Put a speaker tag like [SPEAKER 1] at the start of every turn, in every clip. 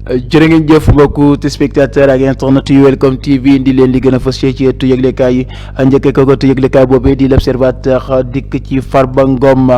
[SPEAKER 1] jërë ngeen jëf mbokku téléspectateur ak internet yu Welcome TV indi leen li gën a fës ci ëttu yëglekaay yi njëkkee ko ëttu yëglekaay boobee di l'Observateur dikk ci Farba Ngom.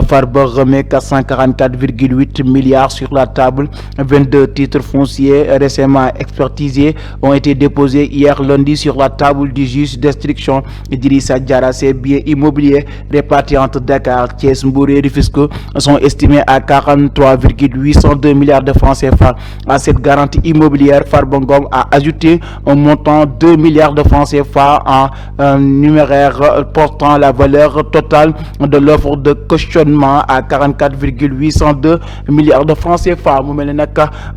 [SPEAKER 1] Farba remet 444,8 milliards sur la table. 22 titres fonciers récemment expertisés ont été déposés hier lundi sur la table du juge d'instruction Idrissa Diarra. Ces biens immobiliers répartis entre Dakar, Thiès, Mbour et Rufisque sont estimés à 43,802 milliards de francs CFA. À cette garantie immobilière, Farba Ngom a ajouté un montant 2 milliards de francs CFA en numéraire portant la valeur totale de l'offre de cautionnement à 44,802 milliards de francs CFA. mu mel ne nag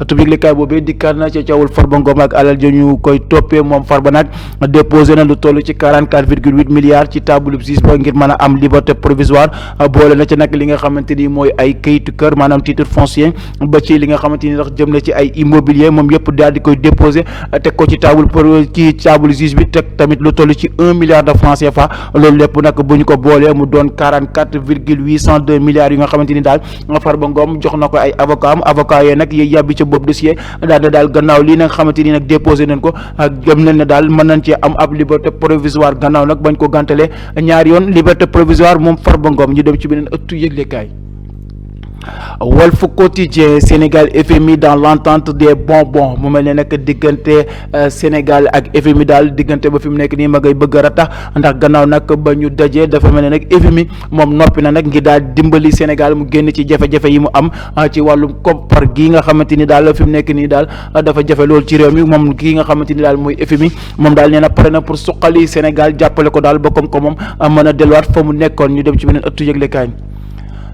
[SPEAKER 1] tubiglikaay boobee dikkaat na ci coowul Farba Ngom ak alal ja ñu koy toppee moom Farba nag déposé na lu toll ci 44,8 milliards ci table justice ba ngir mën a am liberté provisoire. boole na ci nag li nga xamante ni mooy ay kayitu kër maanaam titre foncier ba ci li nga xamante ni ndax jëm na ci ay immobilier moom yëpp daal di koy déposé teg ko ci table juge bi teg tamit lu toll ci 1 milliard de francs CFA. loolu lépp nag bu ñu ko boolee mu doon 44,802 milliards yi nga xamante ni daal Farba Ngom jox na ko ay avocat yee nag yiy yàbbi ca boobu dossier daal gannaaw lii nag xamante ni nag déposé nañ ko ak gëm nañ ne daal mën nañ ci am ab liberté provisoire gannaaw nag bañ ko gàntalee ñaari yoon liberté provisoire moom Farba Ngom. ñu dem ci beneen ëttu yëglekaay. Walf Quotidien, Sénégal FMI dans l'entente des bonbons. mu mel ne nag diggante Sénégal ak FMI daal diggante ba fi mu nekk nii ma ngay bëgg a ratax ndax gannaaw nag ba ñu dajee dafa mel ne nag FMI moom noppi na nag ngir daal dimbali Sénégal mu génn ci jafe-jafe yi mu am ci wàllum koppar gi nga xamante ni daal fi mu nekk nii daal dafa jafe loolu ci réew mi moom kii nga xamante ni daal mooy FMI moom daal nee na pare na pour suqali Sénégal jàppale ko daal ba ko moom mën a delluwaat fa mu nekkoon. ñu dem ci beneen ëttu yëglekaay.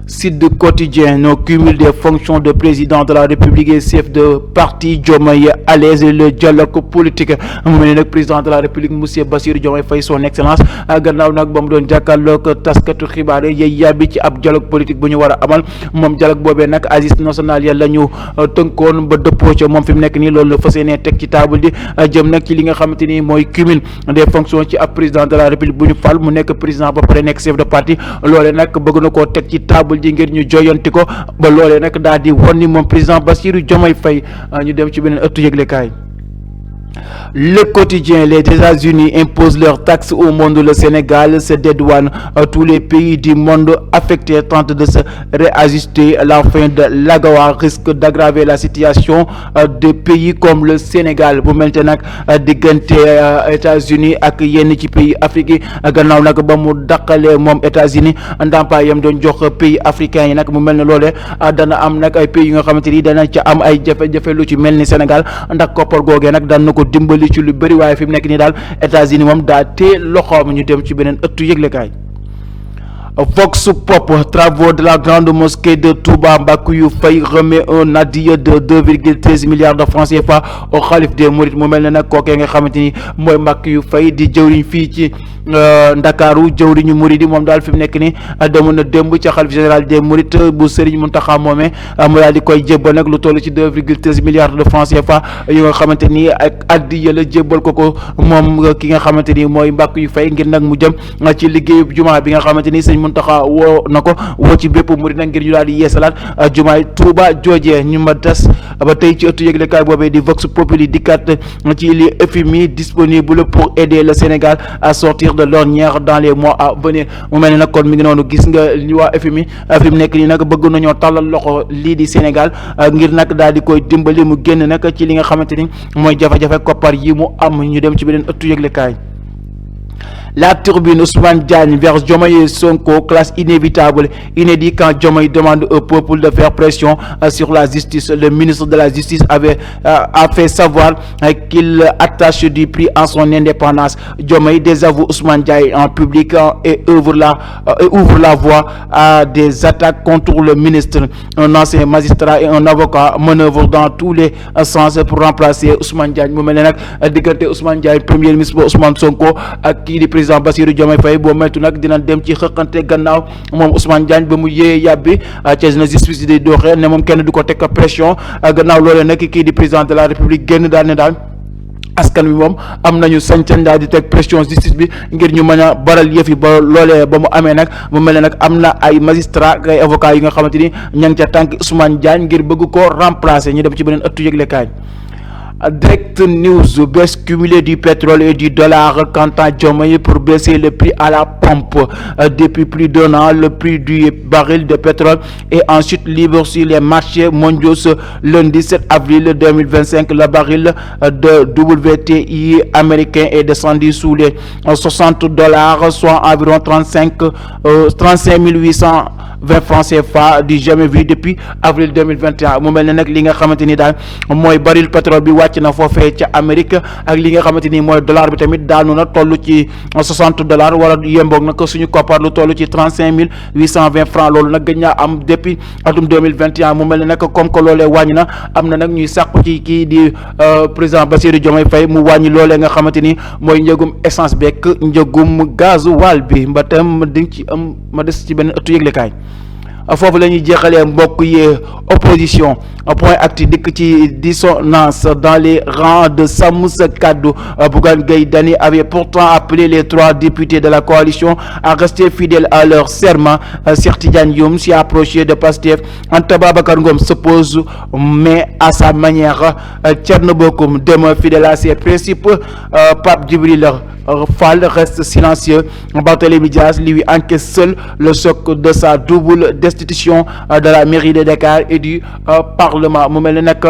[SPEAKER 1] Sud Quotidien, nos cumul des fonctions de président de la République et chef de parti Diomaye à l'aise le dialogue politique. mu mel ne nag président de la République monsieur Bassirou Diomaye Faye son excellence gannaaw nag ba mu doon jàkkaarloog taskatu xibaar yi yàbbi ci ab dialogue politique bu ñu war a amal moom dialogue boobee nag assises nationales ya la ñu tënkoon ba dëppoo ca moom fi mu nekk nii loolu la fas yéenee teg ci table di jëm nag ci li nga xamante ni mooy cumul des fonctions ci ab président de la République bu ñu fal mu nekk président ba pare nekk chef de parti loolee nag bëgg na koo teg ci table ji ngir ñu joyanti ko ba loolee nag daal di won ni moom président Bassirou Diomaye Faye. ñu dem ci beneen ëttu yëglekaay. Le Quotidien, les États-Unis imposent leurs taxes au monde. Le Sénégal se dédouane. Tous les pays du monde affectés tentent de se réajuster. La fin de l'AGOA risque d'aggraver la situation de pays comme le Sénégal. bu mel nag diggante États-Unis ak yenn ci pays africains gannaaw nag ba mu daqalee moom États-Unis ndàmpaayam doon jox pays africains yi nag mu mel ne loolee dana am nag ay pays yi nga xamante ni dana ca am ay jafe-jafe lu ci mel ni Sénégal ndax koppar googee nag daan na ko dimbali ci lu bëri waaye fi mu nekk nii daal États-Unis moom daa tee loxoom. ñu dem ci beneen ëttu yëglekaay. Vox Pop, travaux de la grande mosquée de Touba, Mbackiyou Faye remet un adieu de 2,13 milliards de francs CFA au khalife des Mourides. mu mel ne nag kookee nga xamante ni mooy Mbackiyou Faye di jëwriñ fii ci Ndakaaru jëwriñu Mouride moom daal fi mu nekk ni demoon na démb ca xalif général des Mourides bu Serigne Mountakha moomee mu daal di koy jébbal nag lu toll ci 2,13 milliards de francs CFA yi nga xamante ni ak addiya la jébbal ko moom ki nga xamante ni mooy Mbackiyou Faye ngir nag mu jëm ci liggéeyu jumaa bi nga xamante ni Serigne Mountakha woo na ko woo ci bépp murid nag ngir ñu daal di yeesalaat jumaay Touba joojee. ñu ma des ba tey ci ëttu yëglekaay boobee di Vox Populi dikkaat ci li FMI disponible pour aider le Sénégal à sortir de l'ornière dans les mois à venir. mu mel ne nag kon mi ngi noonu gis nga li waa FMI fi mu nekk nii nag bëgg nañoo tàllal loxo lii di Sénégal ngir nag daal di koy dimbali mu génn nag ci li nga xamante ni mooy jafe-jafe koppar yi mu am. ñu dem ci beneen ëttu yëglekaay. La Tribune, Ousmane Diagne vers Diomaye et Sonko, classe inévitable, inédit quand Diomaye demande au peuple de faire pression sur la justice. Le ministre de la Justice a fait savoir qu'il attache du prix à son indépendance. Diomaye désavoue Ousmane Diagne en public et ouvre la voie à des attaques contre le ministre. Un ancien magistrat et un avocat manœuvrent dans tous les sens pour remplacer Ousmane Diagne. mu mel ne nag diggante Ousmane Diagne premier ministre ba Ousmane Sonko ak kii di président Bassirou Diomaye Faye boo moytu nag dina dem ci xëqante gannaaw moom Ousmane Diagne ba mu yee yàbbi ca na justice di doxee ne moom kenn du ko teg pression gannaaw loolee nag kii di président de la République génn daal ne daal askan wi moom am nañu sañ-sañ daal di teg pression justice bi ngir ñu mën a baral yëf yi ba loolee ba mu amee nag mu mel ne nag am na ay magistrat ak ay avocats yi nga xamante ni ña ngi ca tànk Ousmane Diagne ngir bëgg koo remplacer ñu dem ci beneen ëttu yëglekaay. Direct News, baisse cumulée du pétrole et du dollar quant à Diomaye pour baisser le prix à la pompe. Depuis plus d'1 an, le prix du baril de pétrole est ensuite libre sur les marchés mondiaux. Ce lundi 7 avril 2025, le baril de WTI américain est descendu sous les $60, soit environ 35 820 francs CFA du jamais vu depuis avril 2021. mu mel ne nag li nga xamante ni daal mooy baril pétrole bi wàcc na foofee ca Amérique ak li nga xamante ni mooy dollar bi tamit daanu na toll ci $60 wala yemboog nag suñu koppar lu toll ci 35 820 francs loolu nag gëj naa am depuis atum 2021. mu mel ne nag comme que loolee wàññi na am na nag ñuy sàkku ci kii di président Bassirou Diomaye Faye mu wàññi loolee nga xamante ni mooy njëgum essence beeg njëgum gasoil bi ba tam di ci am ma des ci benn ëttu yëglekaay. foofu la ñuy jeexalee mbokk yi opposition point actu dikk ci dissonance dans les rangs de Sàmm Sa Kàddu. Bougane Gueye Dany avait pourtant appelé les 3 députés de la coalition à rester fidèles à leur serment. Cheikh Tidiane Youm s'est approché de Pastef. Anta Babacar Ngom s'oppose mais à sa manière. Thierno Bocoum demeure fidèle à ses principes. Pape Djibril Fall reste silencieux. Barthélémy Dias lui encaisse seul le choc de sa double destitution de la mairie de Dakar et du parlement. mu mel ne nag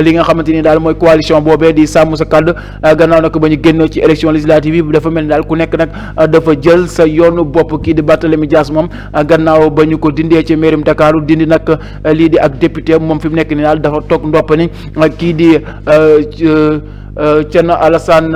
[SPEAKER 1] li nga xamante ni daal mooy coalition boobee di Sàmm Sa Kàddu gannaaw nag ba ñu génn ci élection législative yi dafa mel ni daal ku nekk nag dafa jël sa yoonu bopp. Kii di Barthélémy Dias moom gannaaw ba ñu ko dindee ci mairie Dakar dindi nag lii di ak député moom fi mu nekk ni daal dafa toog ndoppani kii di Thierno Alassane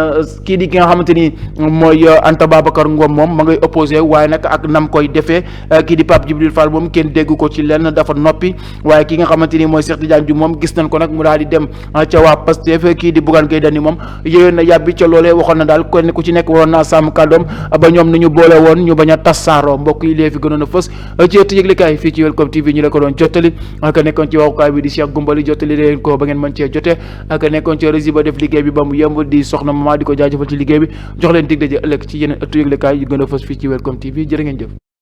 [SPEAKER 1] kii di ki nga xamante ni mooy Anta Babacar Ngom moom ma ngay opposé waaye nag ak nam koy defee. kii di Pape Djibril Fall moom kenn dégg ko ci lenn dafa noppi waaye ki nga xamante ni mooy Cheikh Tidiane Diouf moom gis nañ ko nag mu daal di dem ca waa Pastef. kii di Bougane Gueye Dany moom yéyoon na yàbbi ca loolee waxoon na daal kenn ku ci nekk waroon naa sàmm kàddoom ba ñoom ni ñu boole woon ñu bañ a tassaaroo. mbokk yi lee fi gënoon a fës ci ëtt yëglekaay fii ci Welcome TV ñu la ko doon jottali ak nekkoon ci waxukaay bi di Cheikh Goumbali jottali leen ko ba ngeen mën cee jote ak nekkoon ci régie ba def liggéey bi ba mu yemb di soxna mama di ko jaajëfal ci liggéey bi jox leen dig daje ëllëg ci yeneen ëttu yëglekaay yu gën a fës fii ci Welcome TV jërë ngeen jëf.